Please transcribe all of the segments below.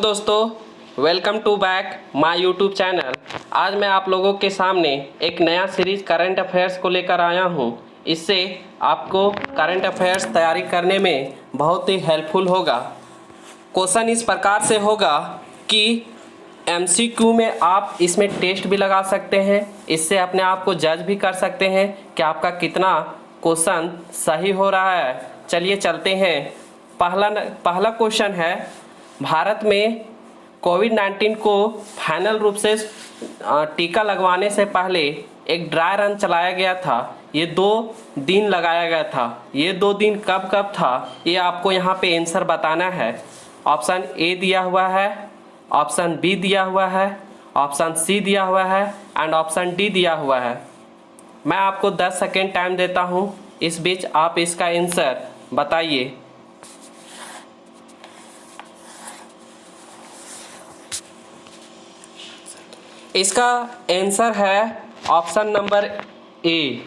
दोस्तों, welcome to back my YouTube channel. आज मैं आप लोगों के सामने एक नया सीरीज करंट अफेयर्स को लेकर आया हूं। इससे आपको करंट अफेयर्स तैयारी करने में बहुत ही हेल्पफुल होगा। क्वेश्चन इस प्रकार से होगा कि एमसीक्यू में आप इसमें टेस्ट भी लगा सकते हैं, इससे अपने आप को जज भी कर सकते हैं कि आपका कितना क्वेश्चन सही हो रहा है। चलिए चलते हैं। पहला क्वेश्चन है, भारत में कोविड-19 को फाइनल रूप से टीका लगवाने से पहले एक ड्राई रन चलाया गया था। ये 2 दिन लगाया गया था। ये 2 दिन कब कब था, ये आपको यहाँ पे आंसर बताना है। ऑप्शन ए दिया हुआ है, ऑप्शन बी दिया हुआ है, ऑप्शन सी दिया हुआ है एंड ऑप्शन डी दिया हुआ है। मैं आपको 10 सेकेंड टाइम देता हूँ, इस बीच आप इसका आंसर बताइए। इसका आंसर है option number A.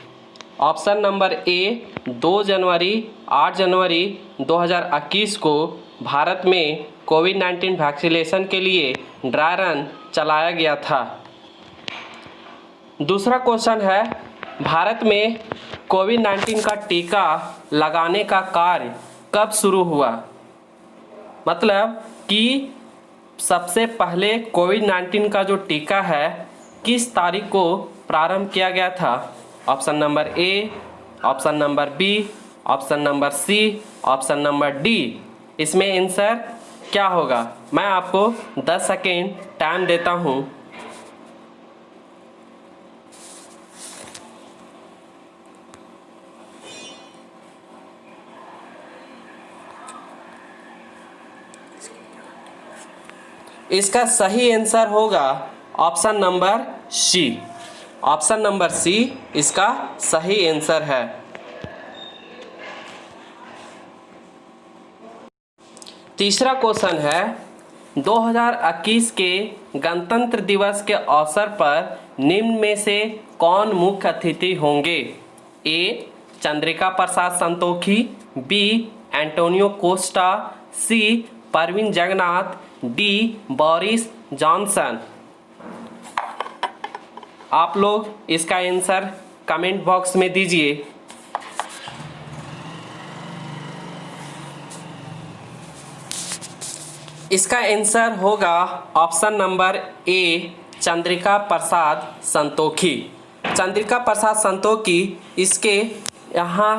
Option number ए 2 जनवरी 8 जनवरी 2021 को भारत में कोविड-19 वैक्सीनेशन के लिए ड्राई रन चलाया गया था। दूसरा क्वेश्चन है, भारत में कोविड-19 का टीका लगाने का कार्य कब शुरू हुआ? मतलब कि सबसे पहले कोविड-19 का जो टीका है किस तारीख को प्रारंभ किया गया था? Option number A, option number B, option number C, option number D. इसमें आंसर क्या होगा? मैं आपको 10 सेकेंड टाइम देता हूं। इसका सही आंसर होगा option number C. Option number C इसका सही आंसर है। तीसरा क्वेश्चन है, 2021 के गणतंत्र दिवस के अवसर पर निम्न में से कौन मुख्य अतिथि होंगे? A Chandrika Prasad Santokhi, B Antonio Costa, C Pravind Jugnauth, D Boris Johnson. आप लोग इसका आंसर कमेंट बॉक्स में दीजिए। इसका आंसर होगा ऑप्शन नंबर ए चंद्रिका प्रसाद संतोखी। चंद्रिका प्रसाद संतोखी इसके यहाँ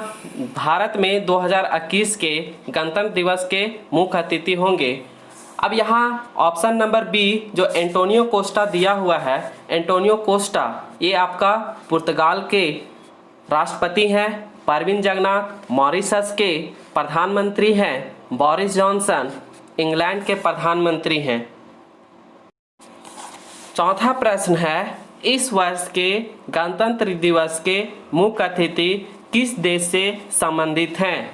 भारत में 2021 के गणतंत्र दिवस के मुख्य अतिथि होंगे। अब यहाँ ऑप्शन नंबर बी जो एंटोनियो कोस्टा दिया हुआ है, एंटोनियो कोस्टा ये आपका पुर्तगाल के राष्ट्रपति हैं। परवीन जगन्नाथ मॉरिशस के प्रधानमंत्री हैं। बोरिस जॉनसन इंग्लैंड के प्रधानमंत्री हैं। चौथा प्रश्न है, इस वर्ष के गणतंत्र दिवस के मुख्य अतिथि किस देश से संबंधित हैं?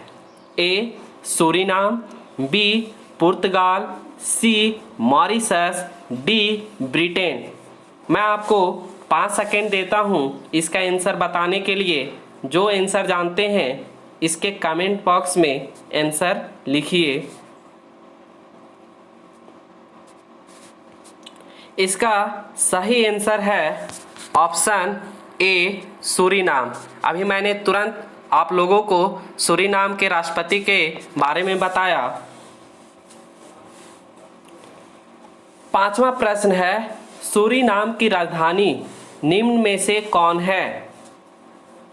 ए सूरीनाम, बी पुर्तगाल, सी मॉरिशस, डी ब्रिटेन। मैं आपको 5 सेकेंड देता हूं इसका आंसर बताने के लिए। जो आंसर जानते हैं इसके कमेंट बॉक्स में आंसर लिखिए। इसका सही आंसर है ऑप्शन ए सूरीनाम। अभी मैंने तुरंत आप लोगों को सूरीनाम के राष्ट्रपति के बारे में बताया। 5वां प्रश्न है, सूरीनाम की राजधानी निम्न में से कौन है?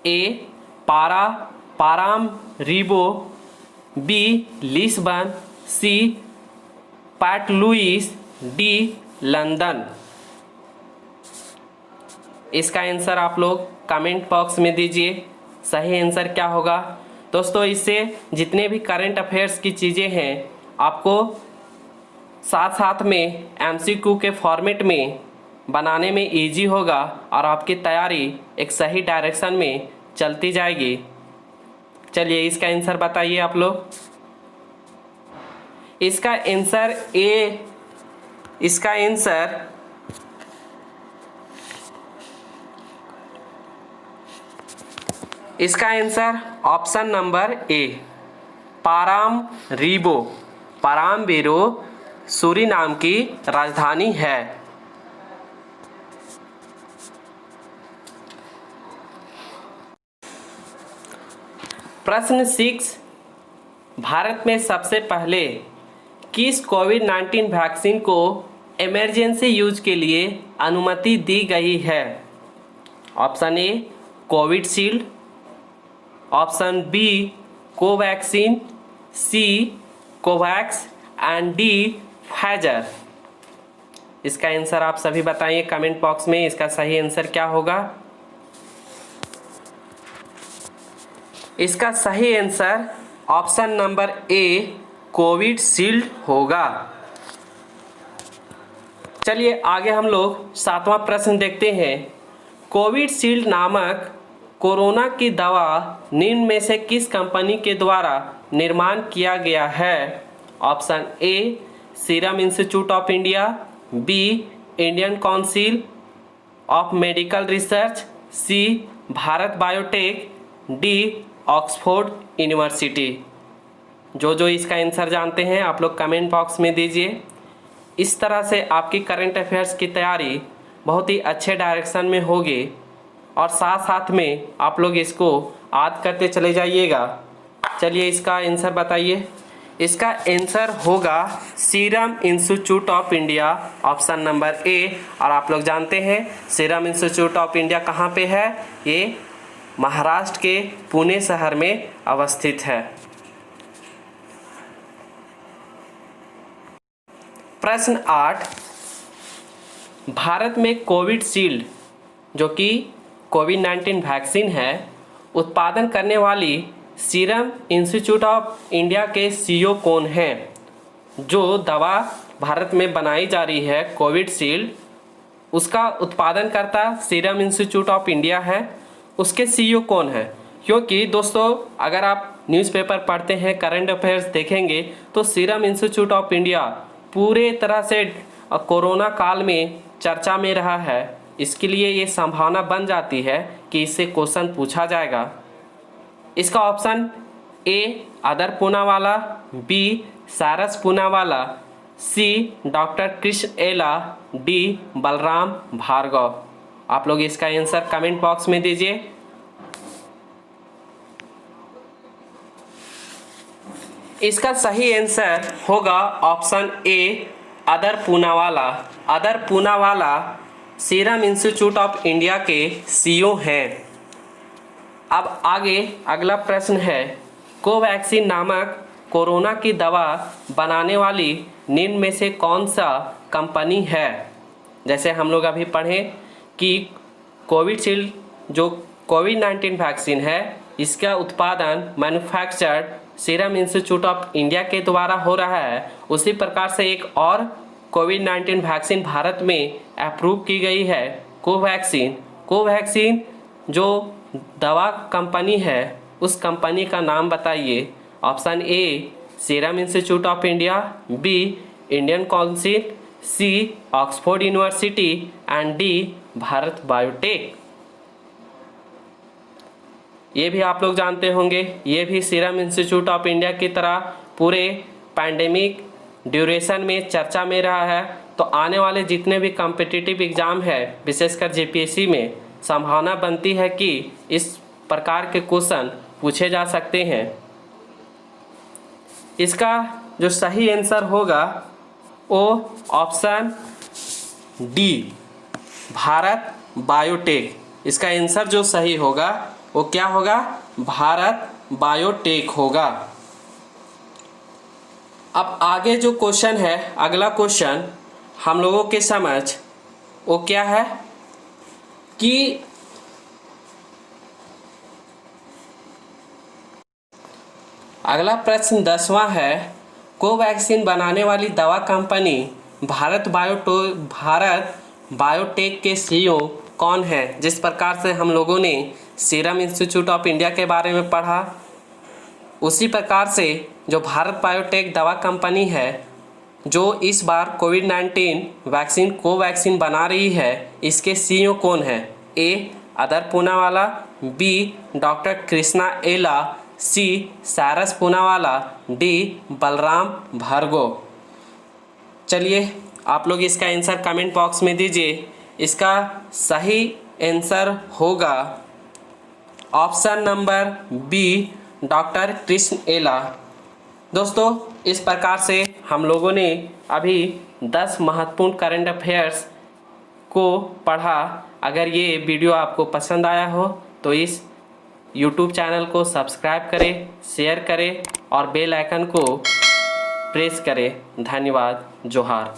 ए पाराम रीबो, बी लिस्बन, सी पोर्ट लुइस, डी लंदन। इसका आंसर आप लोग कमेंट बॉक्स में दीजिए। सही आंसर क्या होगा? दोस्तों, इससे जितने भी करंट अफेयर्स की चीज़ें हैं आपको साथ साथ में एमसीक्यू के फॉर्मेट में बनाने में इजी होगा और आपकी तैयारी एक सही डायरेक्शन में चलती जाएगी। चलिए इसका आंसर बताइए आप लोग। इसका आंसर ए, इसका आंसर इसका answer option number A Paramaribo Suriname की राजधानी है? प्रश्न 6, भारत में सबसे पहले किस कोविड-19 वैक्सीन को इमरजेंसी यूज के लिए अनुमति दी गई है? Option A Covishield, option B Covaxin, C Covax and D Pfizer. इसका आंसर आप सभी बताइए कमेंट बॉक्स में, इसका सही आंसर क्या होगा? इसका सही आंसर ऑप्शन नंबर ए कोविडशील्ड होगा। चलिए आगे हम लोग 7वां प्रश्न देखते हैं। कोविडशील्ड नामक कोरोना की दवा निम्न में से किस कंपनी के द्वारा निर्माण किया गया है? Option A Serum Institute of India, B Indian Council of Medical Research, C Bharat Biotech, D Oxford University. जो इसका आंसर जानते हैं आप लोग कमेंट बॉक्स में दीजिए। इस तरह से आपकी करंट अफेयर्स की तैयारी बहुत ही अच्छे डायरेक्शन में होगी और साथ साथ में आप लोग इसको याद करते चले जाइएगा। चलिए इसका आंसर बताइए। इसका आंसर होगा serum Institute of India, option number ए। और आप लोग जानते हैं सीरम इंस्टीट्यूट ऑफ इंडिया कहाँ पे है? ये महाराष्ट्र के पुणे शहर में अवस्थित है। प्रश्न 8, भारत में कोविडशील्ड जो कि कोविड-19 वैक्सीन है उत्पादन करने वाली सीरम इंस्टीट्यूट ऑफ इंडिया के सीईओ कौन हैं? जो दवा भारत में बनाई जा रही है कोविडशील्ड, उसका उत्पादन करता सीरम इंस्टीट्यूट ऑफ इंडिया है। उसके सीईओ कौन है? क्योंकि दोस्तों अगर आप न्यूज़पेपर पढ़ते हैं, करंट अफेयर्स देखेंगे तो सीरम इंस्टीट्यूट ऑफ इंडिया पूरे तरह से कोरोना काल में चर्चा में रहा है। इसके लिए ये संभावना बन जाती है कि इससे क्वेश्चन पूछा जाएगा। इसका option A Adar Poonawalla, B Cyrus Poonawalla, C doctor Krishna एला, डी बलराम भार्गव। आप लोग इसका आंसर कमेंट बॉक्स में दीजिए। इसका सही आंसर होगा option A Adar Poonawalla. Other Poonawalla serum Institute of India के सीईओ हैं। अब आगे अगला प्रश्न है, कोवैक्सीन नामक कोरोना की दवा बनाने वाली निम्न में से कौन सा कंपनी है? जैसे हम लोग अभी पढ़ें कि कोविडशील्ड जो कोविड-19 वैक्सीन है इसका उत्पादन manufactured serum Institute of India के द्वारा हो रहा है। उसी प्रकार से एक और कोविड-19 वैक्सीन भारत में अप्रूव की गई है, कोवैक्सीन। कोवैक्सीन जो दवा कंपनी है उस कंपनी का नाम बताइए। Option A Serum Institute of India, B Indian Council, C Oxford University and D Bharat Biotech. ये भी आप लोग जानते होंगे, ये भी सीरम इंस्टीट्यूट ऑफ इंडिया की तरह पूरे पैंडेमिक ड्यूरेशन में चर्चा में रहा है। तो आने वाले जितने भी कॉम्पिटिटिव एग्ज़ाम है विशेषकर जेपीएससी में संभावना बनती है कि इस प्रकार के क्वेश्चन पूछे जा सकते हैं। इसका जो सही आंसर होगा वो ऑप्शन डी भारत बायोटेक। इसका आंसर जो सही होगा वो क्या होगा? भारत बायोटेक होगा। अब आगे जो क्वेश्चन है, अगला क्वेश्चन हम लोगों के समझ वो क्या है कि अगला प्रश्न 10वां है, कोवैक्सीन बनाने वाली दवा कंपनी भारत बायोटेक के सीईओ कौन है? जिस प्रकार से हम लोगों ने सीरम इंस्टीट्यूट ऑफ इंडिया के बारे में पढ़ा, उसी प्रकार से जो भारत बायोटेक दवा कंपनी है जो इस बार कोविड-19 वैक्सीन कोवैक्सीन बना रही है, इसके सीईओ कौन है? A Adar Poonawalla, B doctor Krishna Ella, C सारस पूनावाला, डी बलराम भार्गव। चलिए आप लोग इसका आंसर कमेंट बॉक्स में दीजिए। इसका सही आंसर होगा option number B, doctor Krishna Ella. दोस्तों इस प्रकार से हम लोगों ने अभी 10 महत्वपूर्ण करंट अफेयर्स को पढ़ा। अगर ये वीडियो आपको पसंद आया हो तो इस YouTube चैनल को सब्सक्राइब करें, शेयर करें और बेल आइकन को प्रेस करें। धन्यवाद। जोहार।